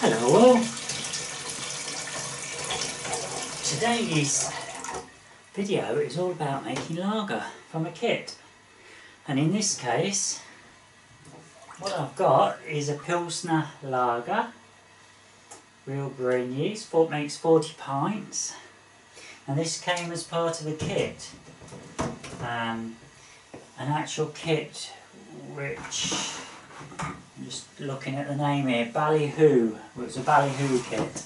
Hello all! Today's video is all about making lager from a kit, and in this case what I've got is a Pilsner Lager, real brewing yeast, makes 40 pints, and this came as part of a kit, an actual kit which, I'm just looking at the name here, Ballyhoo. It was a Ballyhoo kit,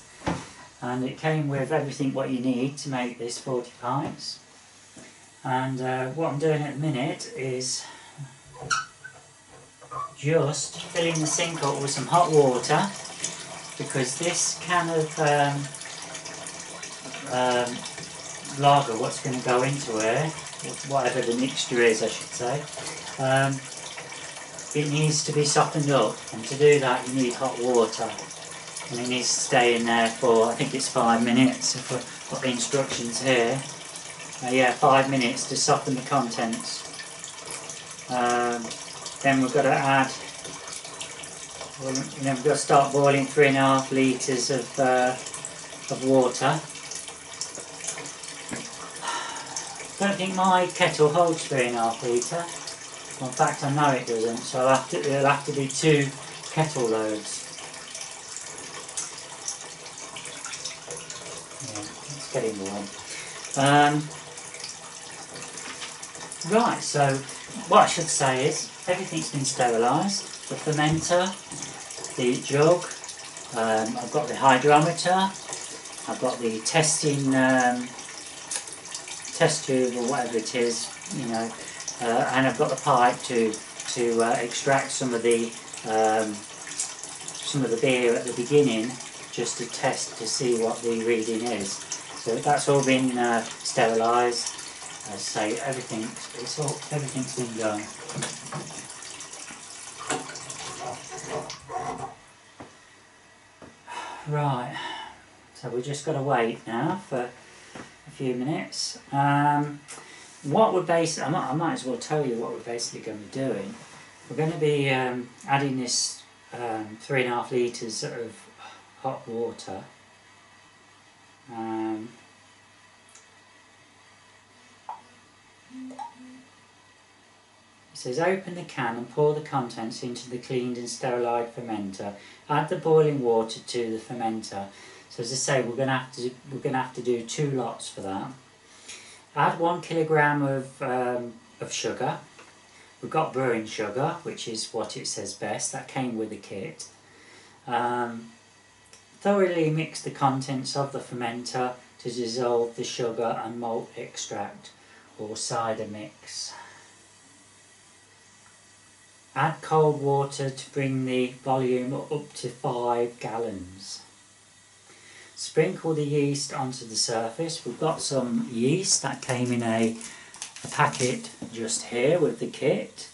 and it came with everything what you need to make this 40 pints. And what I'm doing at the minute is just filling the sink up with some hot water, because this can of lager, what's going to go into here, whatever the mixture is I should say, it needs to be softened up, and to do that you need hot water, and it needs to stay in there for, I think it's 5 minutes, if I've got the instructions here. Yeah, 5 minutes to soften the contents. Then we've got to add, then we've got to start boiling 3.5 litres of water. I don't think my kettle holds 3.5 litres. In fact, I know it doesn't, so it'll have to be 2 kettle loads. Yeah, it's getting warm. Right, so what I should say is everything's been sterilised. The fermenter, the jug, I've got the hydrometer, I've got the testing test tube or whatever it is, you know. And I've got the pipe to extract some of the beer at the beginning, just to test to see what the reading is. So that's all been sterilised. As I say, everything's been done. Right. So we've just got to wait now for a few minutes. What we're basically, I might as well tell you what we're basically going to be doing. We're going to be adding this 3.5 litres of hot water. It says open the can and pour the contents into the cleaned and sterilised fermenter. Add the boiling water to the fermenter. So as I say, we're going to have to do 2 lots for that. Add 1 kilogram of sugar. We've got brewing sugar, which is what it says best. That came with the kit. Thoroughly mix the contents of the fermenter to dissolve the sugar and malt extract or cider mix. Add cold water to bring the volume up to 5 gallons. Sprinkle the yeast onto the surface. We've got some yeast that came in a packet just here with the kit.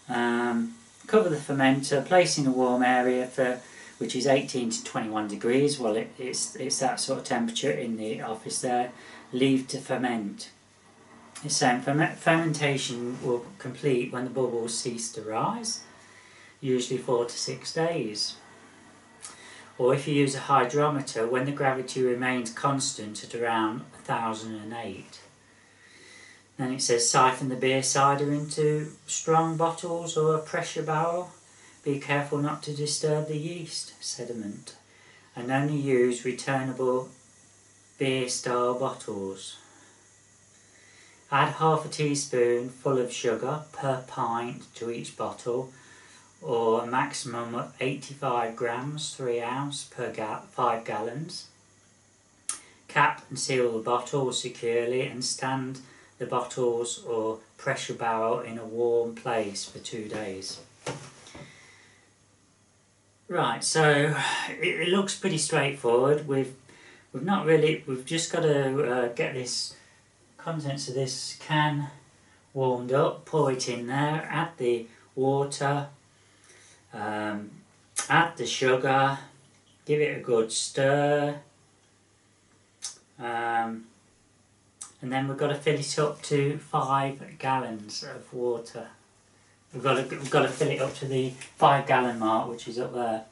Cover the fermenter, place in a warm area which is 18 to 21 degrees. Well, it's that sort of temperature in the office there. Leave to ferment. It's saying fermentation will complete when the bubbles cease to rise, usually 4 to 6 days. Or if you use a hydrometer, when the gravity remains constant at around 1008. Then it says siphon the beer cider into strong bottles or a pressure barrel. Be careful not to disturb the yeast sediment, and only use returnable beer style bottles. Add half a teaspoon full of sugar per pint to each bottle, or a maximum of 85 grams, 3 ounce per 5 gallons. Cap and seal the bottle securely and stand the bottles or pressure barrel in a warm place for 2 days. Right, so it looks pretty straightforward. We've just got to get this contents of this can warmed up, pour it in there, add the water, add the sugar, give it a good stir, and then we've got to fill it up to 5 gallons of water. We've got to fill it up to the 5 gallon mark, which is up there.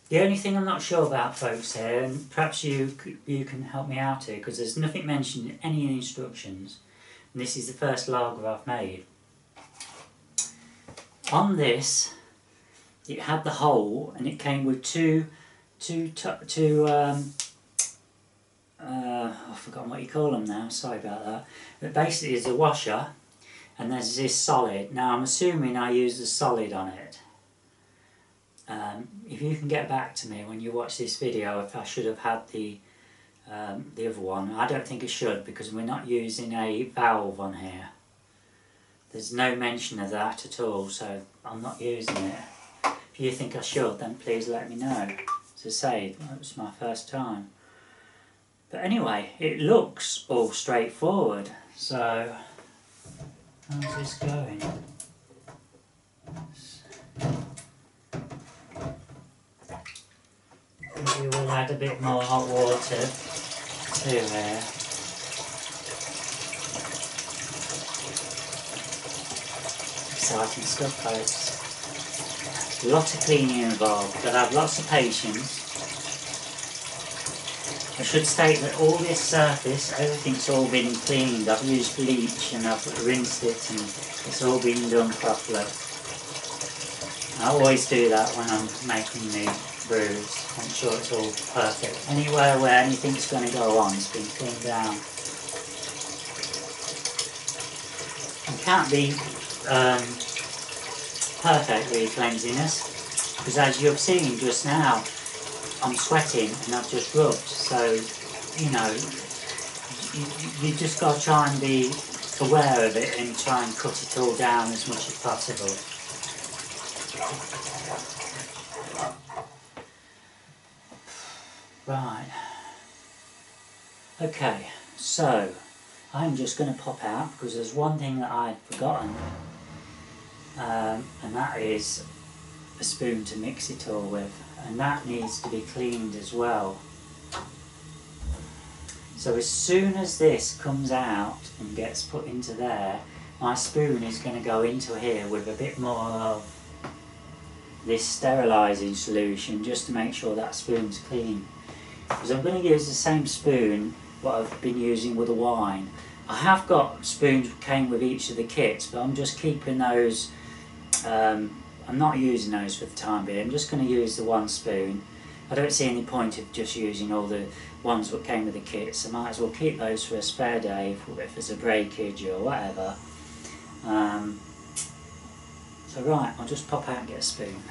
The only thing I'm not sure about, folks, here, and perhaps you can help me out here, because there's nothing mentioned in any instructions, and this is the first lager I've made. On this, it had the hole, and it came with I've forgotten what you call them now, sorry about that. But basically it's a washer, and there's this solid. Now I'm assuming I used the solid on it. If you can get back to me when you watch this video if I should have had the other one. I don't think I should, because we're not using a valve on here. There's no mention of that at all, so I'm not using it. If you think I should, then please let me know. As I say, it was my first time. But anyway, it looks all straightforward. So, how's this going? Maybe we'll add a bit more hot water to here. Exciting stuff, folks. A lot of cleaning involved. Got to have lots of patience. I should state that all this surface, everything's all been cleaned. I've used bleach and I've rinsed it, and it's all been done properly. I always do that when I'm making the brews. Make sure it's all perfect. Anywhere where anything's going to go on, it's been cleaned down. It can't be perfect with cleanliness, because as you've seen just now, I'm sweating and I've just rubbed, so you know, you just got to try and be aware of it and try and cut it all down as much as possible. Right, okay, so I'm just going to pop out because there's one thing that I'd forgotten, and that is a spoon to mix it all with, and that needs to be cleaned as well. So as soon as this comes out and gets put into there, my spoon is going to go into here with a bit more of this sterilising solution, just to make sure that spoon's clean. Because I'm going to use the same spoon what I've been using with the wine. I have got spoons that came with each of the kits, but I'm just keeping those. I'm not using those for the time being. I'm just going to use the one spoon. I don't see any point of just using all the ones that came with the kits. I might as well keep those for a spare day if there's a breakage or whatever. So right, I'll just pop out and get a spoon.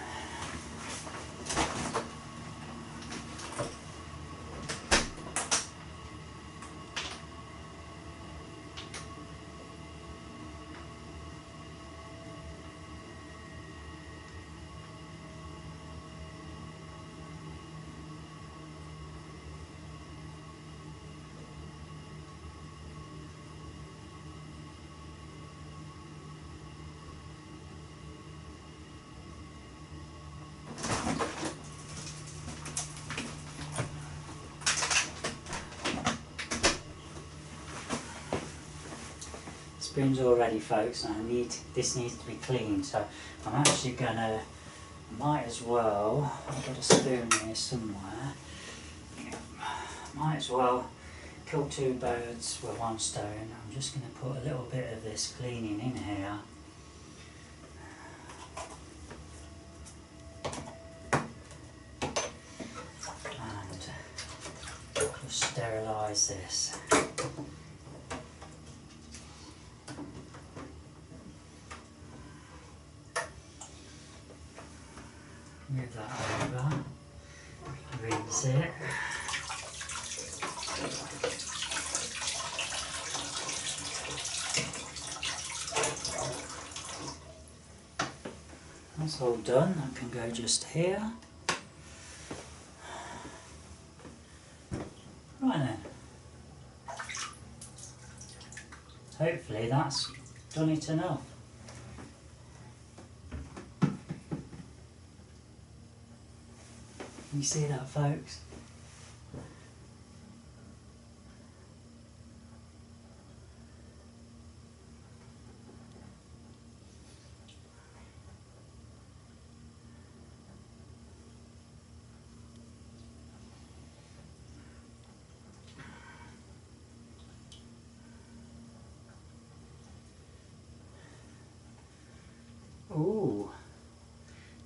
Spoon's all ready, folks, and this needs to be cleaned, so I'm actually gonna, might as well, I've got a spoon here somewhere, might as well kill two birds with one stone. I'm just gonna put a little bit of this cleaning in here. And just sterilise this. Move that over, rinse it. That's all done, that can go just here. Right then. Hopefully that's done it enough. You see that, folks?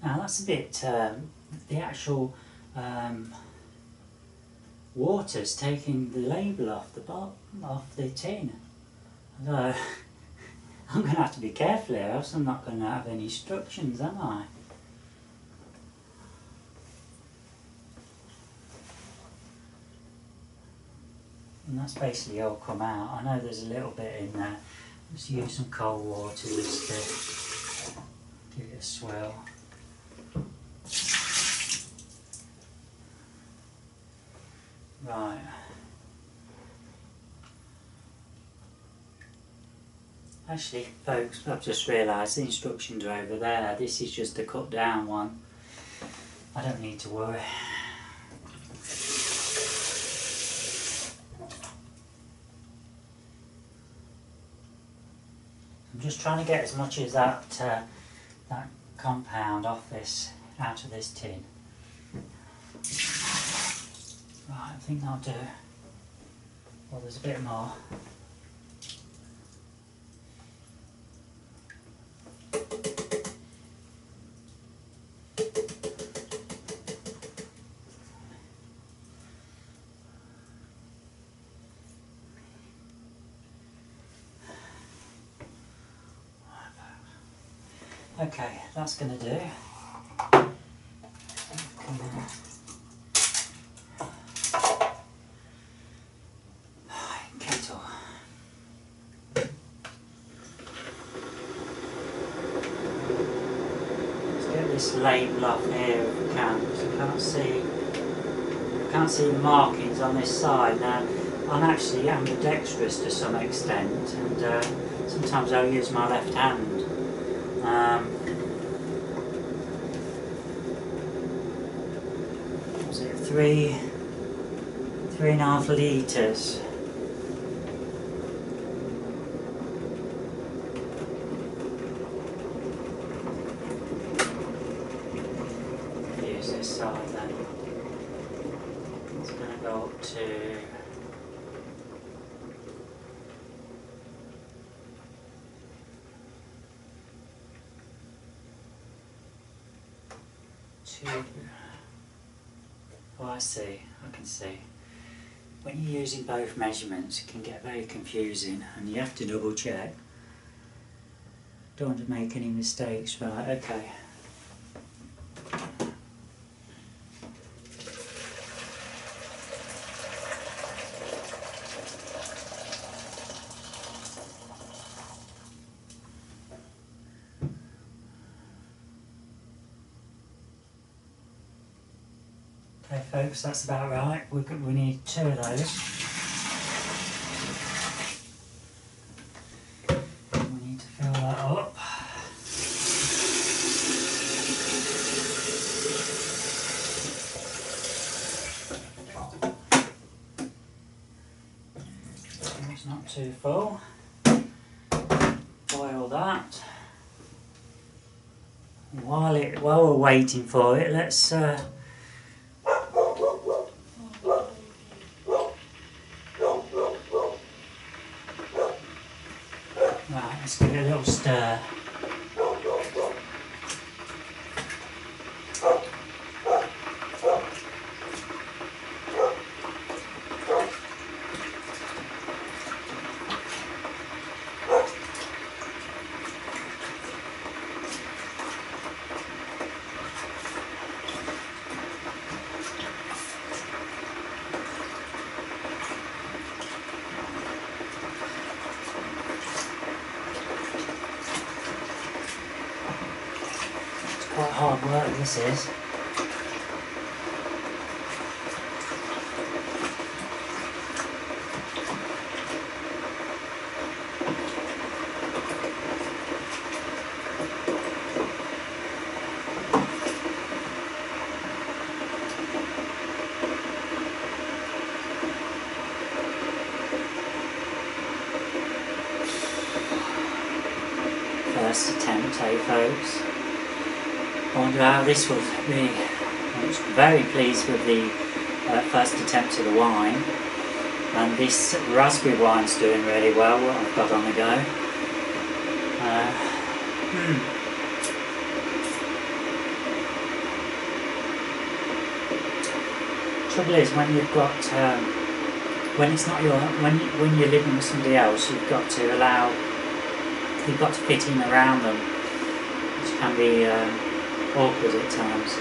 Now that's a bit, the actual water's taking the label off the off the tin. So I'm going to have to be careful here, else I'm not going to have any instructions, am I? And that's basically all come out. I know there's a little bit in there. Just use some cold water just to give it a swirl. Right. Actually, folks, I've just realised the instructions are over there. This is just a cut down one. I don't need to worry. I'm just trying to get as much as that compound off this, out of this tin. Right, I think that'll do. Well, there's a bit more. Okay, that's going to do. Kettle. Let's get this label off here if we can, because I can't see the markings on this side. Now, I'm actually ambidextrous to some extent, and sometimes I'll use my left hand. Was it 3.5 litres? Use this side then. It's going to go up to 2. Oh, I see, I can see. When you're using both measurements, it can get very confusing and you have to double check. Don't want to make any mistakes. Right, okay. Okay folks, that's about right. We need 2 of those. We need to fill that up. It's not too full. Boil that. And while we're waiting for it, let's let's give it a little stir. Quite hard work this is. First attempt, eh folks? I wonder how this will be. I'm very pleased with the first attempt of the wine, and this raspberry wine's doing really well, what I've got on the go. trouble is when you've got when it's not your when you're living with somebody else, you've got to fit in around them, which can be awkward at times.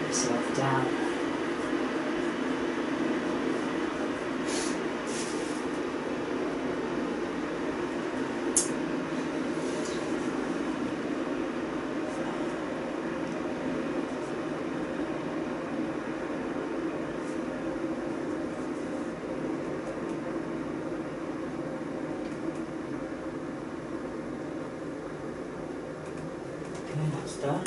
Yourself down. Okay, that's done.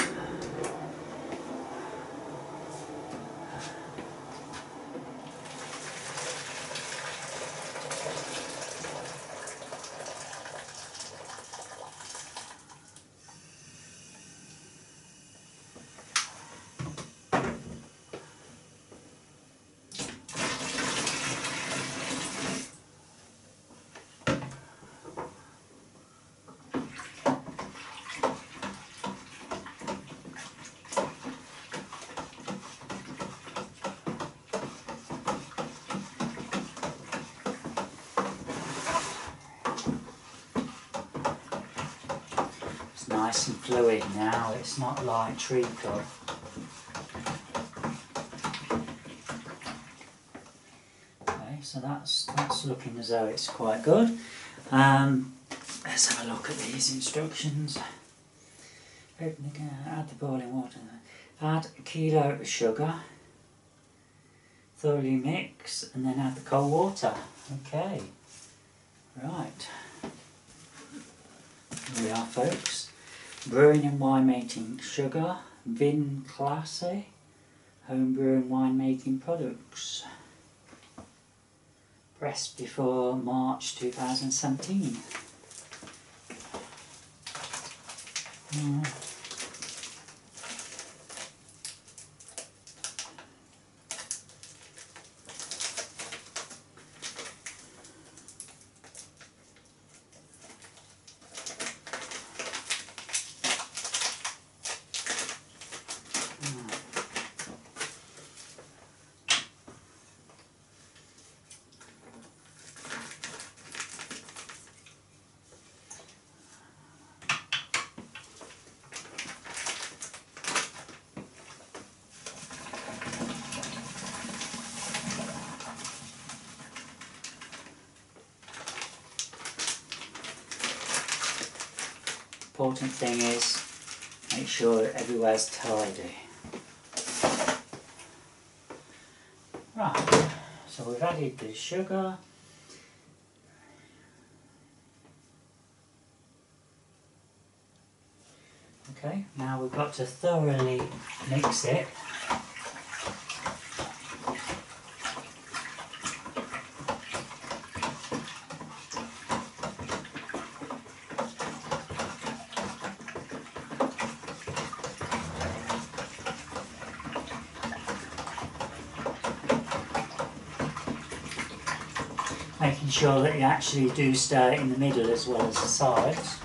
Nice and fluid now, it's not like treacle. Okay, so that's looking as though it's quite good. Let's have a look at these instructions. Open the can, add the boiling water, add a kilo of sugar, thoroughly mix, and then add the cold water. Okay, right. Here we are, folks. Brewing and winemaking sugar, Vin Classe, home brewing winemaking products. Pressed before March 2017. Important thing is make sure everywhere's tidy. Right, so we've added the sugar. Okay, now we've got to thoroughly mix it. Making sure that you actually do stir it in the middle as well as the sides.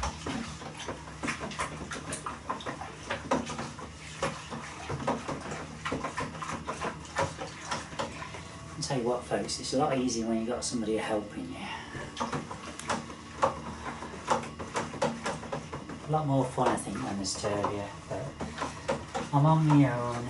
I'll tell you what, folks, it's a lot easier when you've got somebody helping you. A lot more fun, I think, than the stir, but I'm on my own.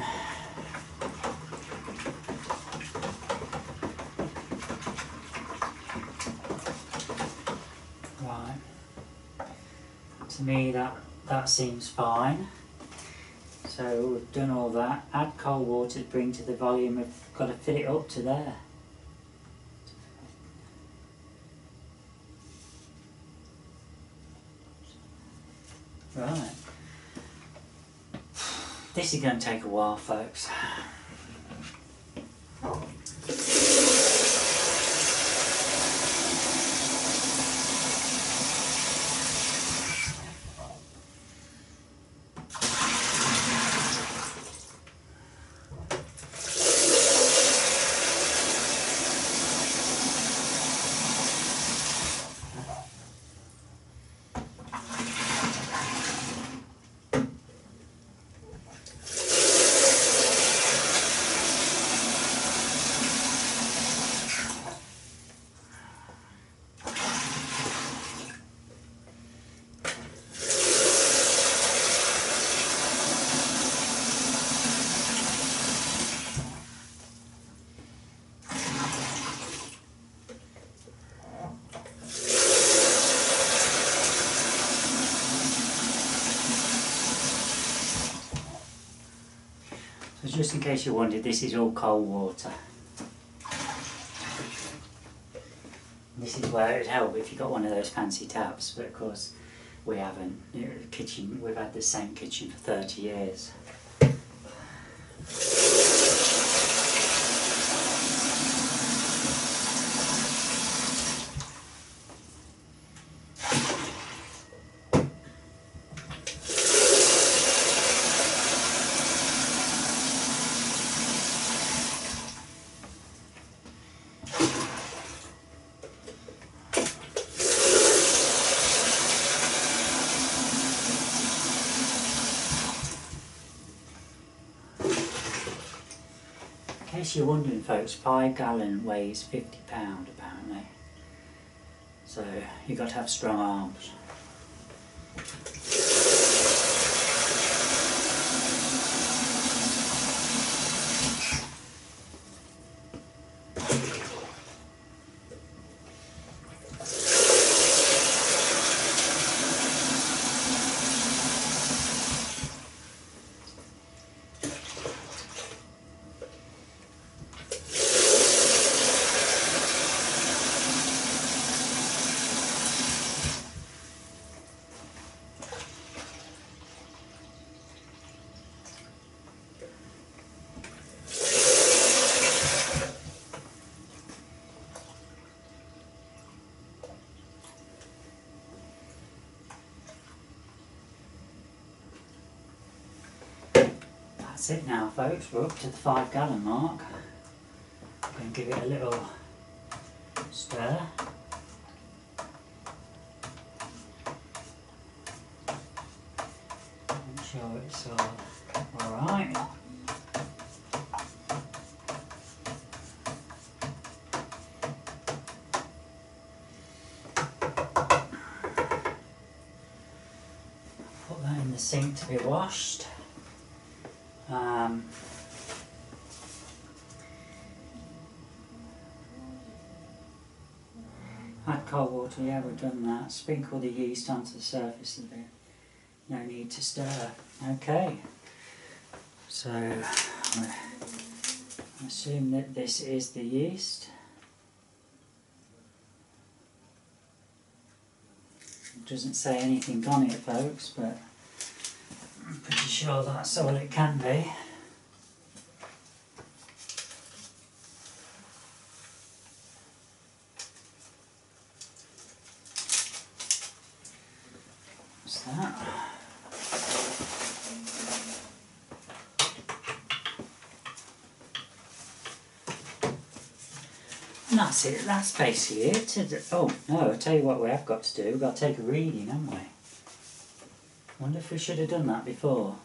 To me that seems fine. So we've done all that. Add cold water to bring to the volume. We've got to fill it up to there. Right. This is going to take a while, folks. So just in case you wondered, this is all cold water. This is where it would help if you got one of those fancy taps, but of course we haven't. You know, the kitchen, we've had the same kitchen for 30 years. In case you're wondering, folks, 5 gallon weighs £50 apparently, so you've got to have strong arms. That's it now, folks, we're up to the 5 gallon mark. I'm going to give it a little stir. Make sure it's all alright. Put that in the sink to be washed. Add cold water, yeah, we've done that. Sprinkle the yeast onto the surface of it. No need to stir. Okay. So, I assume that this is the yeast. It doesn't say anything on it, folks, but I'm pretty sure that's all it can be. What's that? And that's it, that's basically it. Oh no, I'll tell you what we have got to do, we've got to take a reading, haven't we? Wonder if we should have done that before.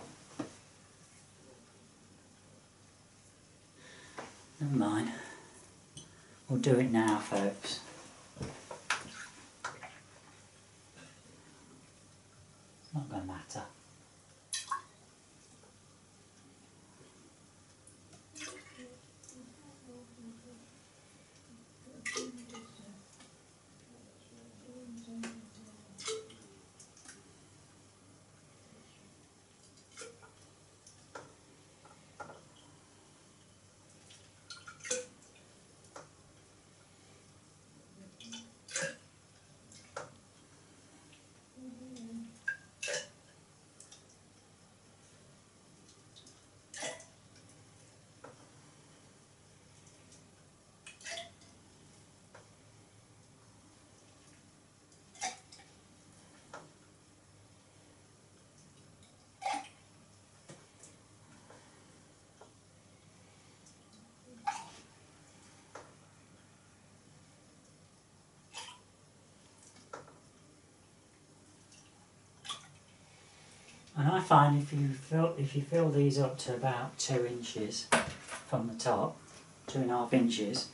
Never mind. We'll do it now, folks. Not going to matter. And I find if you fill these up to about 2 inches from the top, 2.5 inches,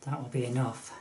that will be enough.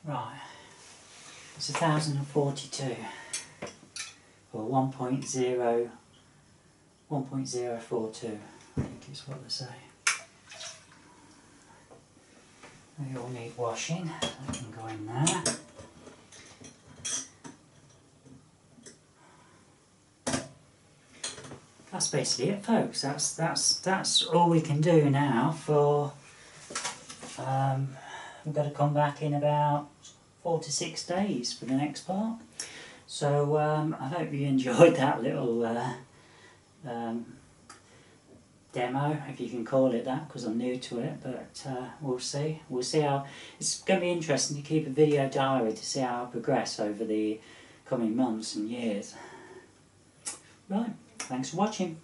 Right, it's 1042 or 1.0, 1.042, I think is what they say. They all need washing, that can go in there. That's basically it, folks. That's all we can do now for. We've got to come back in about 4 to 6 days for the next part. So I hope you enjoyed that little demo, if you can call it that, because I'm new to it. But we'll see. We'll see how. It's going to be interesting to keep a video diary to see how I progress over the coming months and years. Right. Thanks for watching.